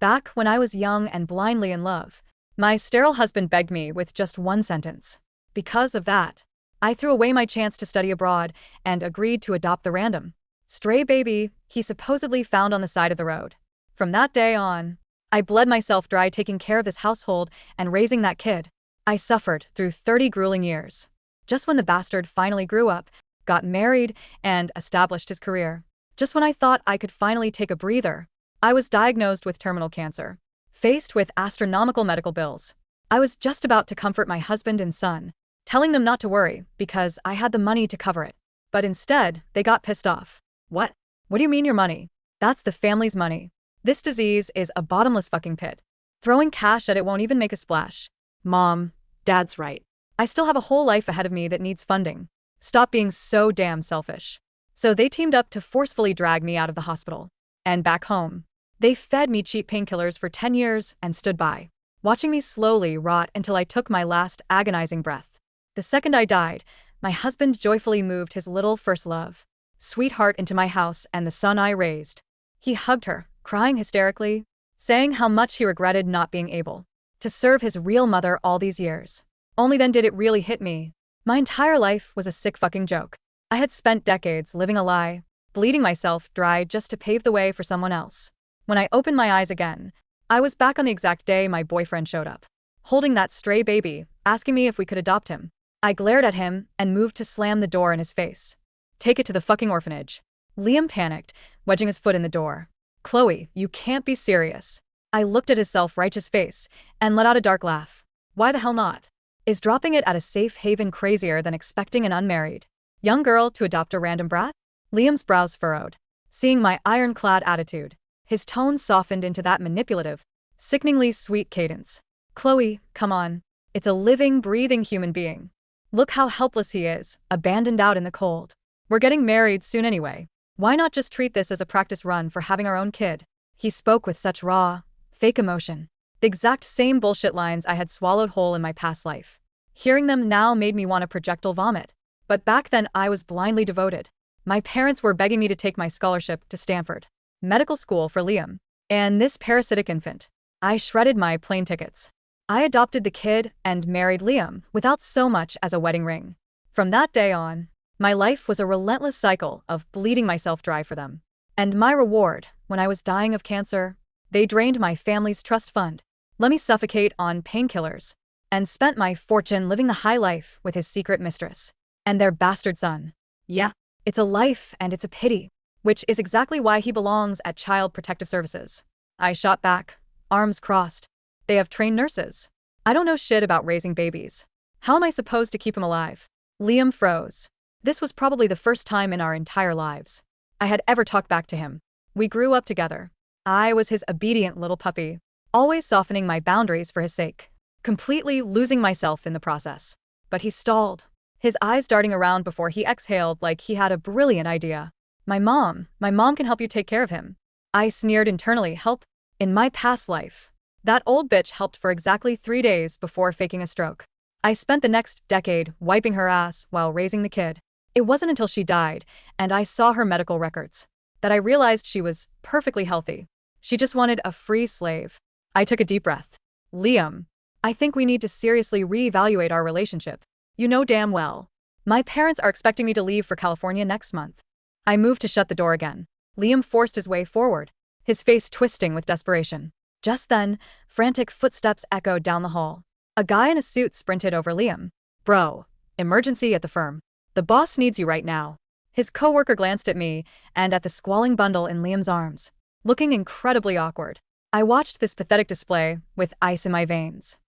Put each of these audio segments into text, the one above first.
Back when I was young and blindly in love, my sterile husband begged me with just one sentence. Because of that, I threw away my chance to study abroad and agreed to adopt the random stray baby he supposedly found on the side of the road. From that day on, I bled myself dry taking care of this household and raising that kid. I suffered through 30 grueling years. Just when the bastard finally grew up, got married, and established his career. Just when I thought I could finally take a breather, I was diagnosed with terminal cancer. Faced with astronomical medical bills, I was just about to comfort my husband and son, telling them not to worry because I had the money to cover it. But instead, they got pissed off. What? What do you mean your money? That's the family's money. This disease is a bottomless fucking pit. Throwing cash at it won't even make a splash. Mom, Dad's right. I still have a whole life ahead of me that needs funding. Stop being so damn selfish. So they teamed up to forcefully drag me out of the hospital. And back home. They fed me cheap painkillers for 10 years and stood by, watching me slowly rot until I took my last agonizing breath. The second I died, my husband joyfully moved his little first love, sweetheart, into my house and the son I raised. He hugged her, crying hysterically, saying how much he regretted not being able to serve his real mother all these years. Only then did it really hit me. My entire life was a sick fucking joke. I had spent decades living a lie, bleeding myself dry just to pave the way for someone else. When I opened my eyes again, I was back on the exact day my boyfriend showed up, holding that stray baby, asking me if we could adopt him. I glared at him and moved to slam the door in his face. Take it to the fucking orphanage. Liam panicked, wedging his foot in the door. Chloe, you can't be serious. I looked at his self-righteous face and let out a dark laugh. Why the hell not? Is dropping it at a safe haven crazier than expecting an unmarried young girl to adopt a random brat? Liam's brows furrowed, seeing my ironclad attitude. His tone softened into that manipulative, sickeningly sweet cadence. Chloe, come on. It's a living, breathing human being. Look how helpless he is, abandoned out in the cold. We're getting married soon anyway. Why not just treat this as a practice run for having our own kid? He spoke with such raw, fake emotion. The exact same bullshit lines I had swallowed whole in my past life. Hearing them now made me want to projectile vomit. But back then I was blindly devoted. My parents were begging me to take my scholarship to Stanford medical school for Liam and this parasitic infant. I shredded my plane tickets. I adopted the kid and married Liam without so much as a wedding ring. From that day on, my life was a relentless cycle of bleeding myself dry for them. And my reward, when I was dying of cancer, they drained my family's trust fund, let me suffocate on painkillers, and spent my fortune living the high life with his secret mistress and their bastard son. Yeah, it's a life and it's a pity, which is exactly why he belongs at Child Protective Services. I shot back, arms crossed. They have trained nurses. I don't know shit about raising babies. How am I supposed to keep him alive? Liam froze. This was probably the first time in our entire lives I had ever talked back to him. We grew up together. I was his obedient little puppy, always softening my boundaries for his sake, completely losing myself in the process. But he stalled, his eyes darting around before he exhaled like he had a brilliant idea. My mom can help you take care of him. I sneered internally. Help? In my past life, that old bitch helped for exactly 3 days before faking a stroke. I spent the next decade wiping her ass while raising the kid. It wasn't until she died, and I saw her medical records, that I realized she was perfectly healthy. She just wanted a free slave. I took a deep breath. Liam, I think we need to seriously reevaluate our relationship. You know damn well. My parents are expecting me to leave for California next month. I moved to shut the door again. Liam forced his way forward, his face twisting with desperation. Just then, frantic footsteps echoed down the hall. A guy in a suit sprinted over Liam. Bro, emergency at the firm. The boss needs you right now. His coworker glanced at me and at the squalling bundle in Liam's arms, looking incredibly awkward. I watched this pathetic display with ice in my veins.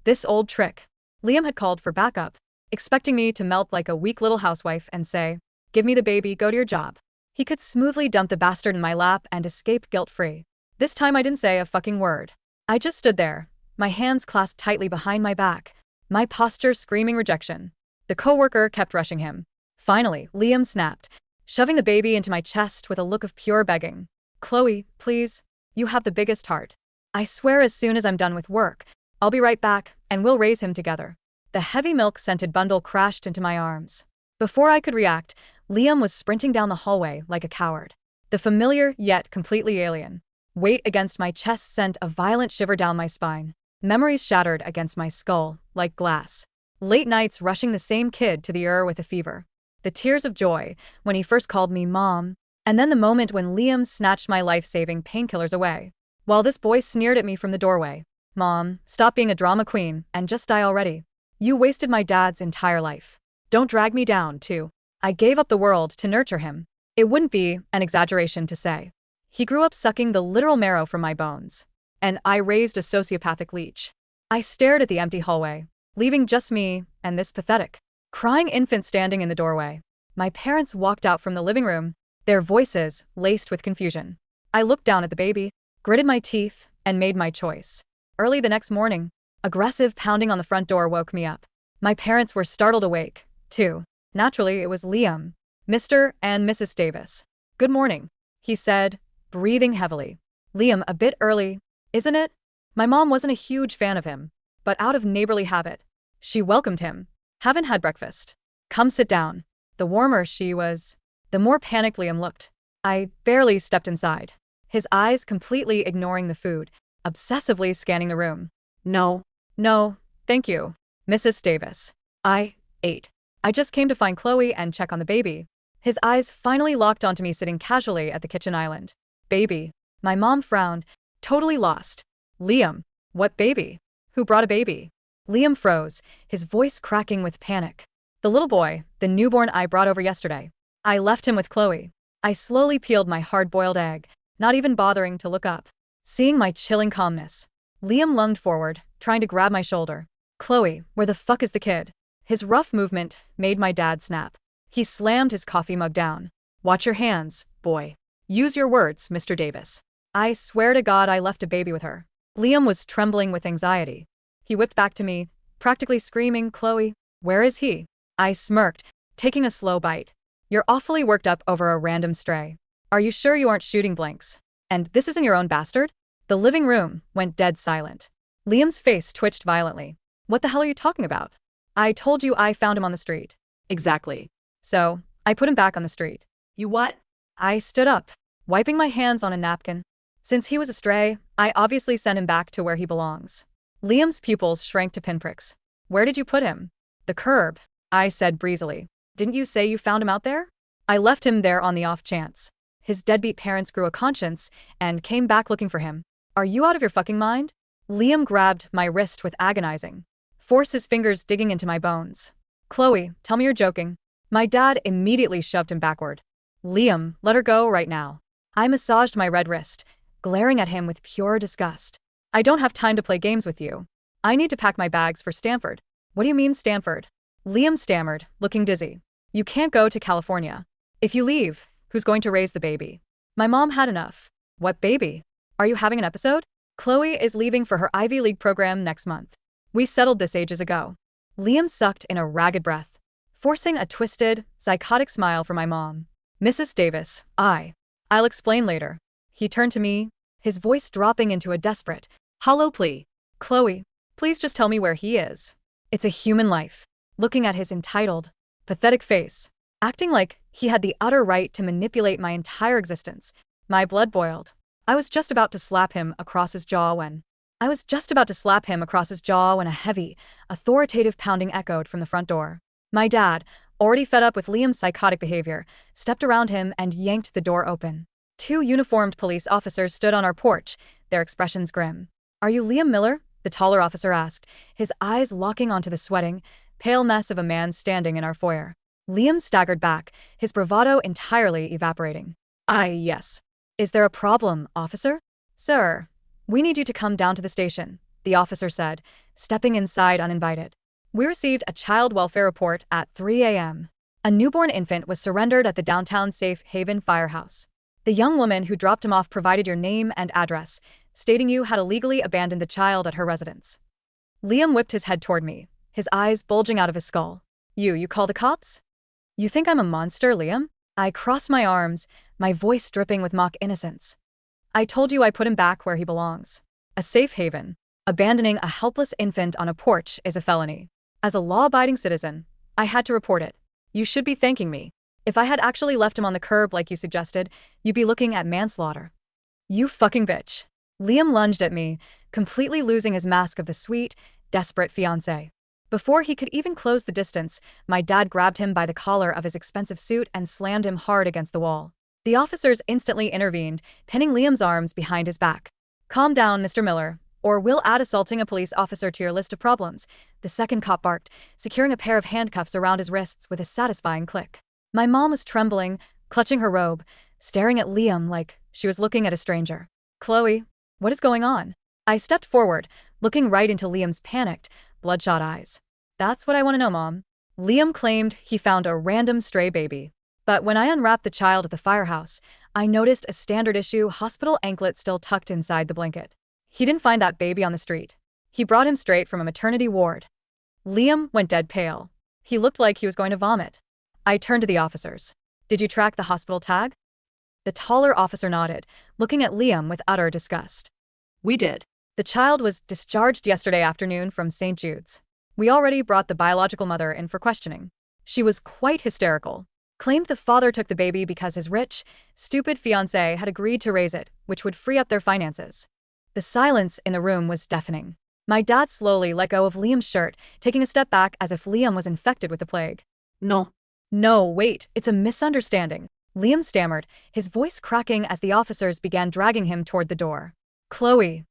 This old trick. Liam had called for backup, expecting me to melt like a weak little housewife and say, "Give me the baby, go to your job." He could smoothly dump the bastard in my lap and escape guilt-free. This time I didn't say a fucking word. I just stood there, my hands clasped tightly behind my back, my posture screaming rejection. The coworker kept rushing him. Finally, Liam snapped, shoving the baby into my chest with a look of pure begging. Chloe, please, you have the biggest heart. I swear as soon as I'm done with work, I'll be right back and we'll raise him together. The heavy milk-scented bundle crashed into my arms. Before I could react, Liam was sprinting down the hallway like a coward. The familiar yet completely alien. Weight against my chest sent a violent shiver down my spine. Memories shattered against my skull, like glass. Late nights rushing the same kid to the with a fever. The tears of joy when he first called me Mom, and then the moment when Liam snatched my life-saving painkillers away. While this boy sneered at me from the doorway. Mom, stop being a drama queen and just die already. You wasted my dad's entire life. Don't drag me down, too. I gave up the world to nurture him. It wouldn't be an exaggeration to say. He grew up sucking the literal marrow from my bones. And I raised a sociopathic leech. I stared at the empty hallway, leaving just me and this pathetic, crying infant standing in the doorway. My parents walked out from the living room, their voices laced with confusion. I looked down at the baby, gritted my teeth, and made my choice. Early the next morning, aggressive pounding on the front door woke me up. My parents were startled awake, too. Naturally, it was Liam, Mr. and Mrs. Davis. Good morning, he said, breathing heavily. Liam, a bit early, isn't it? My mom wasn't a huge fan of him, but out of neighborly habit, she welcomed him. Haven't had breakfast. Come sit down. The warmer she was, the more panicked Liam looked. I barely stepped inside, his eyes completely ignoring the food, obsessively scanning the room. No, thank you, Mrs. Davis. I ate. I just came to find Chloe and check on the baby. His eyes finally locked onto me sitting casually at the kitchen island. Baby. My mom frowned, totally lost. Liam. What baby? Who brought a baby? Liam froze, his voice cracking with panic. The little boy, the newborn I brought over yesterday. I left him with Chloe. I slowly peeled my hard-boiled egg, not even bothering to look up. Seeing my chilling calmness, Liam lunged forward, trying to grab my shoulder. Chloe, where the fuck is the kid? His rough movement made my dad snap. He slammed his coffee mug down. Watch your hands, boy. Use your words, Mr. Davis. I swear to God I left a baby with her. Liam was trembling with anxiety. He whipped back to me, practically screaming, Chloe, where is he? I smirked, taking a slow bite. You're awfully worked up over a random stray. Are you sure you aren't shooting blanks? And this isn't your own bastard? The living room went dead silent. Liam's face twitched violently. What the hell are you talking about? I told you I found him on the street. Exactly. So, I put him back on the street. You what? I stood up, wiping my hands on a napkin. Since he was a stray, I obviously sent him back to where he belongs. Liam's pupils shrank to pinpricks. Where did you put him? The curb, I said breezily. Didn't you say you found him out there? I left him there on the off chance. His deadbeat parents grew a conscience and came back looking for him. Are you out of your fucking mind? Liam grabbed my wrist with agonizing force, his fingers digging into my bones. Chloe, tell me you're joking. My dad immediately shoved him backward. Liam, let her go right now. I massaged my red wrist, glaring at him with pure disgust. I don't have time to play games with you. I need to pack my bags for Stanford. What do you mean, Stanford? Liam stammered, looking dizzy. You can't go to California. If you leave, who's going to raise the baby? My mom had enough. What baby? Are you having an episode? Chloe is leaving for her Ivy League program next month. We settled this ages ago. Liam sucked in a ragged breath, forcing a twisted, psychotic smile for my mom. Mrs. Davis, I'll explain later. He turned to me, his voice dropping into a desperate, hollow plea. Chloe, please just tell me where he is. It's a human life. Looking at his entitled, pathetic face, acting like he had the utter right to manipulate my entire existence. My blood boiled. I was just about to slap him across his jaw when a heavy, authoritative pounding echoed from the front door. My dad, already fed up with Liam's psychotic behavior, stepped around him and yanked the door open. Two uniformed police officers stood on our porch, their expressions grim. Are you Liam Miller? The taller officer asked, his eyes locking onto the sweating, pale mess of a man standing in our foyer. Liam staggered back, his bravado entirely evaporating. Yes. Is there a problem, officer? Sir, we need you to come down to the station, the officer said, stepping inside uninvited. We received a child welfare report at 3 a.m. A newborn infant was surrendered at the downtown Safe Haven firehouse. The young woman who dropped him off provided your name and address, stating you had illegally abandoned the child at her residence. Liam whipped his head toward me, his eyes bulging out of his skull. You call the cops? You think I'm a monster, Liam? I crossed my arms, my voice dripping with mock innocence. I told you I put him back where he belongs. A safe haven. Abandoning a helpless infant on a porch is a felony. As a law-abiding citizen, I had to report it. You should be thanking me. If I had actually left him on the curb like you suggested, you'd be looking at manslaughter. You fucking bitch. Liam lunged at me, completely losing his mask of the sweet, desperate fiancé. Before he could even close the distance, my dad grabbed him by the collar of his expensive suit and slammed him hard against the wall. The officers instantly intervened, pinning Liam's arms behind his back. Calm down, Mr. Miller, or we'll add assaulting a police officer to your list of problems, the second cop barked, securing a pair of handcuffs around his wrists with a satisfying click. My mom was trembling, clutching her robe, staring at Liam like she was looking at a stranger. Chloe, what is going on? I stepped forward, looking right into Liam's panicked, bloodshot eyes. That's what I want to know, Mom. Liam claimed he found a random stray baby. But when I unwrapped the child at the firehouse, I noticed a standard-issue hospital anklet still tucked inside the blanket. He didn't find that baby on the street. He brought him straight from a maternity ward. Liam went dead pale. He looked like he was going to vomit. I turned to the officers. Did you track the hospital tag? The taller officer nodded, looking at Liam with utter disgust. We did. The child was discharged yesterday afternoon from St. Jude's. We already brought the biological mother in for questioning. She was quite hysterical. Claimed the father took the baby because his rich, stupid fiancé had agreed to raise it, which would free up their finances. The silence in the room was deafening. My dad slowly let go of Liam's shirt, taking a step back as if Liam was infected with the plague. No. No, wait, it's a misunderstanding. Liam stammered, his voice cracking as the officers began dragging him toward the door. Chloe,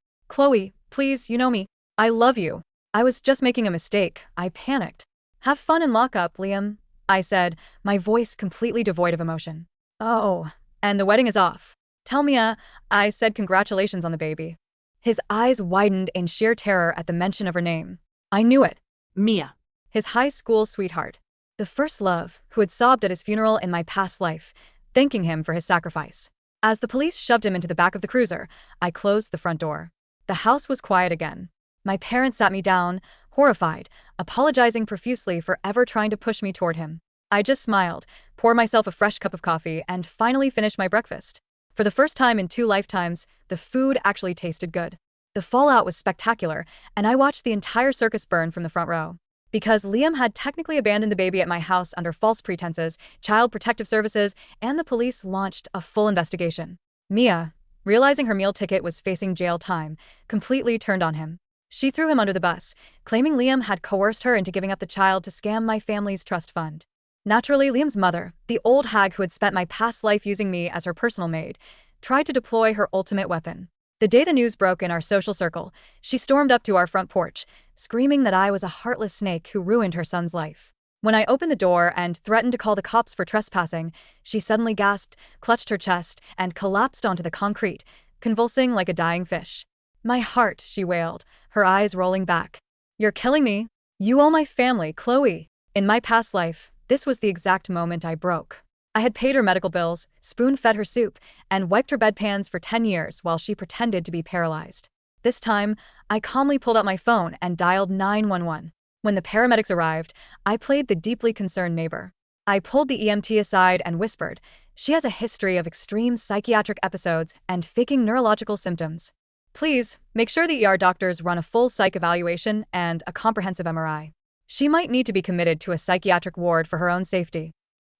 please, you know me. I love you. I was just making a mistake. I panicked. Have fun in lockup, Liam, I said, my voice completely devoid of emotion. Oh, and the wedding is off. Tell Mia, I said congratulations on the baby. His eyes widened in sheer terror at the mention of her name. I knew it. Mia. His high school sweetheart. The first love, who had sobbed at his funeral in my past life, thanking him for his sacrifice. As the police shoved him into the back of the cruiser, I closed the front door. The house was quiet again. My parents sat me down, horrified, apologizing profusely for ever trying to push me toward him. I just smiled, poured myself a fresh cup of coffee, and finally finished my breakfast. For the first time in 2 lifetimes, the food actually tasted good. The fallout was spectacular, and I watched the entire circus burn from the front row. Because Liam had technically abandoned the baby at my house under false pretenses, Child Protective Services and the police launched a full investigation. Mia, realizing her meal ticket was facing jail time, completely turned on him. She threw him under the bus, claiming Liam had coerced her into giving up the child to scam my family's trust fund. Naturally, Liam's mother, the old hag who had spent my past life using me as her personal maid, tried to deploy her ultimate weapon. The day the news broke in our social circle, she stormed up to our front porch, screaming that I was a heartless snake who ruined her son's life. When I opened the door and threatened to call the cops for trespassing, she suddenly gasped, clutched her chest, and collapsed onto the concrete, convulsing like a dying fish. My heart, she wailed, her eyes rolling back. You're killing me. You owe my family, Chloe. In my past life, this was the exact moment I broke. I had paid her medical bills, spoon-fed her soup, and wiped her bedpans for 10 years while she pretended to be paralyzed. This time, I calmly pulled out my phone and dialed 911. When the paramedics arrived, I played the deeply concerned neighbor. I pulled the EMT aside and whispered, she has a history of extreme psychiatric episodes and faking neurological symptoms. Please, make sure the ER doctors run a full psych evaluation and a comprehensive MRI. She might need to be committed to a psychiatric ward for her own safety.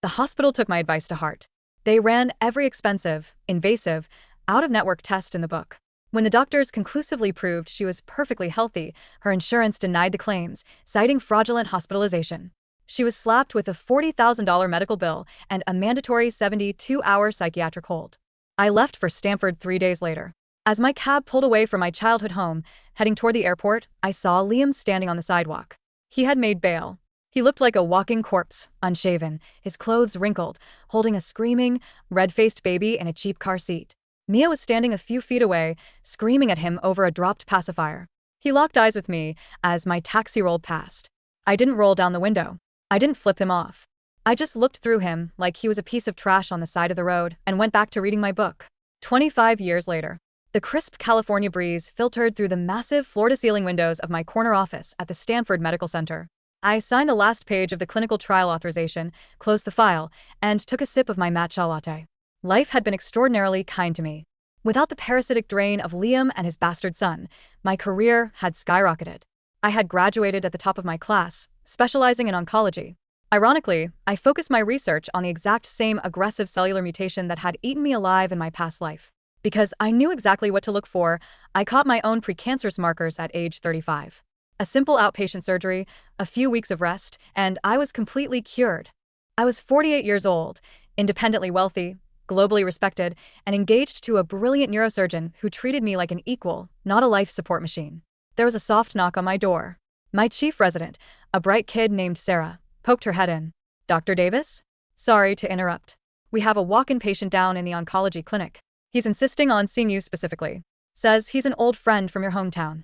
The hospital took my advice to heart. They ran every expensive, invasive, out-of-network test in the book. When the doctors conclusively proved she was perfectly healthy, her insurance denied the claims, citing fraudulent hospitalization. She was slapped with a $40,000 medical bill and a mandatory 72-hour psychiatric hold. I left for Stanford 3 days later. As my cab pulled away from my childhood home, heading toward the airport, I saw Liam standing on the sidewalk. He had made bail. He looked like a walking corpse, unshaven, his clothes wrinkled, holding a screaming, red-faced baby in a cheap car seat. Mia was standing a few feet away, screaming at him over a dropped pacifier. He locked eyes with me as my taxi rolled past. I didn't roll down the window. I didn't flip him off. I just looked through him like he was a piece of trash on the side of the road and went back to reading my book. 25 years later. The crisp California breeze filtered through the massive floor-to-ceiling windows of my corner office at the Stanford Medical Center. I signed the last page of the clinical trial authorization, closed the file, and took a sip of my matcha latte. Life had been extraordinarily kind to me. Without the parasitic drain of Liam and his bastard son, my career had skyrocketed. I had graduated at the top of my class, specializing in oncology. Ironically, I focused my research on the exact same aggressive cellular mutation that had eaten me alive in my past life. Because I knew exactly what to look for. I caught my own precancerous markers at age 35. A simple outpatient surgery, a few weeks of rest, and I was completely cured. I was 48 years old, independently wealthy, globally respected, and engaged to a brilliant neurosurgeon who treated me like an equal, not a life support machine. There was a soft knock on my door. My chief resident, a bright kid named Sarah, poked her head in. "Dr. Davis? Sorry to interrupt. We have a walk-in patient down in the oncology clinic. He's insisting on seeing you specifically. Says he's an old friend from your hometown."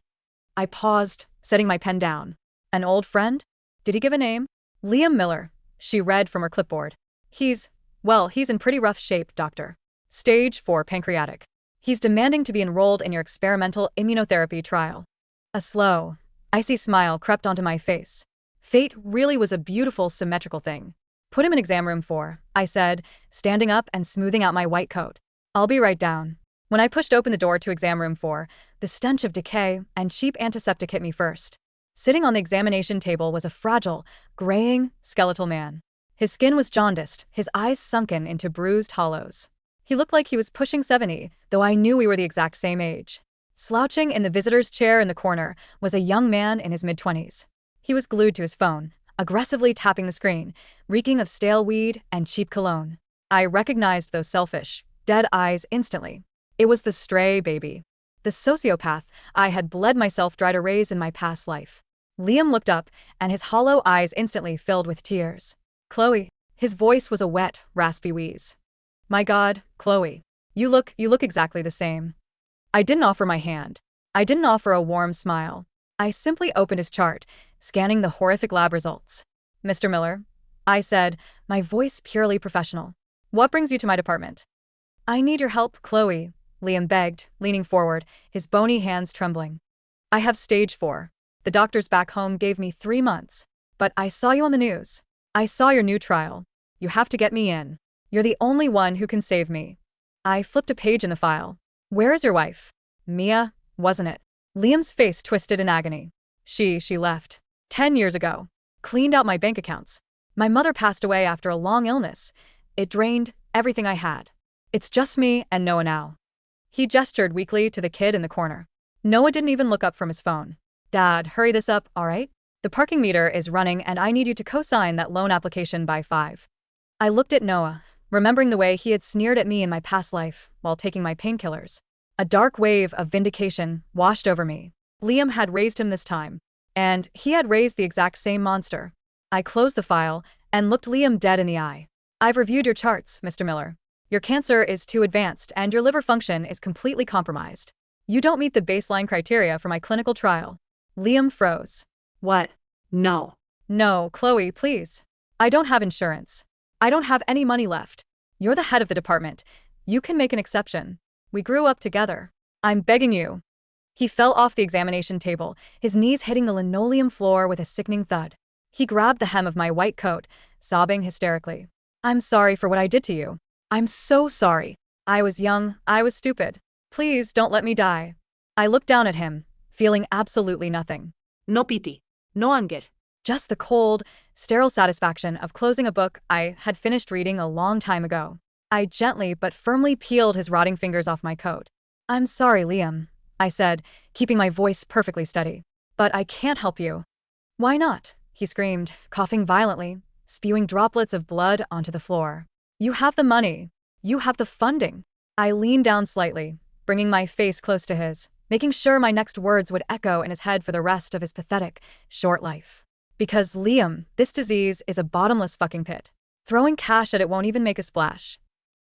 I paused, setting my pen down. An old friend? Did he give a name? "Liam Miller," she read from her clipboard. He's in pretty rough shape, doctor. Stage 4 pancreatic. He's demanding to be enrolled in your experimental immunotherapy trial." A slow, icy smile crept onto my face. Fate really was a beautiful, symmetrical thing. "Put him in exam room 4, I said, standing up and smoothing out my white coat. "I'll be right down." When I pushed open the door to exam room 4, the stench of decay and cheap antiseptic hit me first. Sitting on the examination table was a fragile, graying, skeletal man. His skin was jaundiced, his eyes sunken into bruised hollows. He looked like he was pushing 70, though I knew we were the exact same age. Slouching in the visitor's chair in the corner was a young man in his mid-20s. He was glued to his phone, aggressively tapping the screen, reeking of stale weed and cheap cologne. I recognized those selfish, dead eyes instantly. It was the stray baby. The sociopath I had bled myself dry to raise in my past life. Liam looked up, and his hollow eyes instantly filled with tears. "Chloe." His voice was a wet, raspy wheeze. "My God, Chloe. You look exactly the same." I didn't offer my hand. I didn't offer a warm smile. I simply opened his chart, scanning the horrific lab results. "Mr. Miller," I said, my voice purely professional. "What brings you to my department?" "I need your help, Chloe," Liam begged, leaning forward, his bony hands trembling. "I have stage 4. The doctors back home gave me 3 months. But I saw you on the news. I saw your new trial. You have to get me in. You're the only one who can save me." I flipped a page in the file. "Where is your wife?" "Mia, wasn't it?" Liam's face twisted in agony. She left. 10 years ago. Cleaned out my bank accounts. My mother passed away after a long illness. It drained everything I had. It's just me and Noah now." He gestured weakly to the kid in the corner. Noah didn't even look up from his phone. "Dad, hurry this up, all right? The parking meter is running and I need you to co-sign that loan application by 5. I looked at Noah, remembering the way he had sneered at me in my past life while taking my painkillers. A dark wave of vindication washed over me. Liam had raised him this time, and he had raised the exact same monster. I closed the file and looked Liam dead in the eye. "I've reviewed your charts, Mr. Miller. Your cancer is too advanced and your liver function is completely compromised. You don't meet the baseline criteria for my clinical trial." Liam froze. "What? No." "No, Chloe, please. I don't have insurance. I don't have any money left. You're the head of the department. You can make an exception. We grew up together. I'm begging you." He fell off the examination table, his knees hitting the linoleum floor with a sickening thud. He grabbed the hem of my white coat, sobbing hysterically. "I'm sorry for what I did to you. I'm so sorry. I was young, I was stupid. Please don't let me die." I looked down at him, feeling absolutely nothing. "No pity. No anger." Just the cold, sterile satisfaction of closing a book I had finished reading a long time ago. I gently but firmly peeled his rotting fingers off my coat. "I'm sorry, Liam," I said, keeping my voice perfectly steady. "But I can't help you." "Why not?" he screamed, coughing violently, spewing droplets of blood onto the floor. "You have the money. You have the funding." I leaned down slightly, bringing my face close to his, making sure my next words would echo in his head for the rest of his pathetic, short life. "Because, Liam, this disease is a bottomless fucking pit. Throwing cash at it won't even make a splash."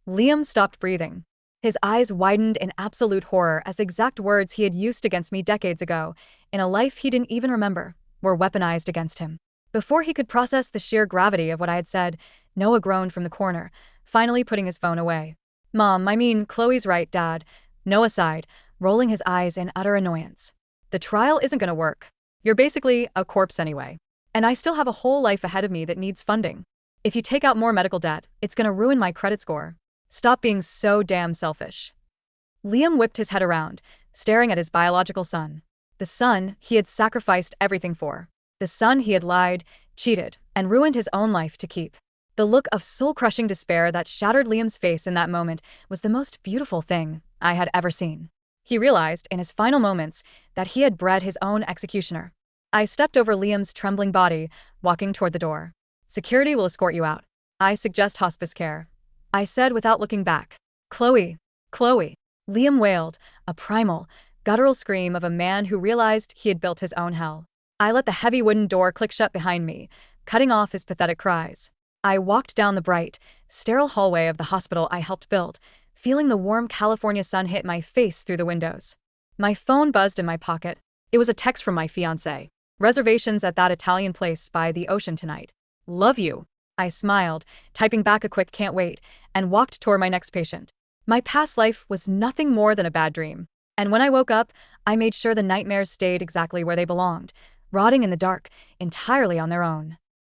Liam stopped breathing. His eyes widened in absolute horror as the exact words he had used against me decades ago, in a life he didn't even remember, were weaponized against him. Before he could process the sheer gravity of what I had said, Noah groaned from the corner, finally putting his phone away. Chloe's right, Dad," Noah sighed, rolling his eyes in utter annoyance. "The trial isn't gonna work. You're basically a corpse anyway. And I still have a whole life ahead of me that needs funding. If you take out more medical debt, it's gonna ruin my credit score. Stop being so damn selfish." Liam whipped his head around, staring at his biological son. The son he had sacrificed everything for. The son he had lied, cheated, and ruined his own life to keep. The look of soul-crushing despair that shattered Liam's face in that moment was the most beautiful thing I had ever seen. He realized, in his final moments, that he had bred his own executioner. I stepped over Liam's trembling body, walking toward the door. Security will escort you out. I suggest hospice care, I said without looking back. Chloe. Chloe. Liam wailed, a primal, guttural scream of a man who realized he had built his own hell. I let the heavy wooden door click shut behind me, cutting off his pathetic cries. I walked down the bright, sterile hallway of the hospital I helped build, feeling the warm California sun hit my face through the windows. My phone buzzed in my pocket. It was a text from my fiancé. Reservations at that Italian place by the ocean tonight. Love you. I smiled, typing back a quick can't wait, and walked toward my next patient. My past life was nothing more than a bad dream. And when I woke up, I made sure the nightmares stayed exactly where they belonged, rotting in the dark, entirely on their own.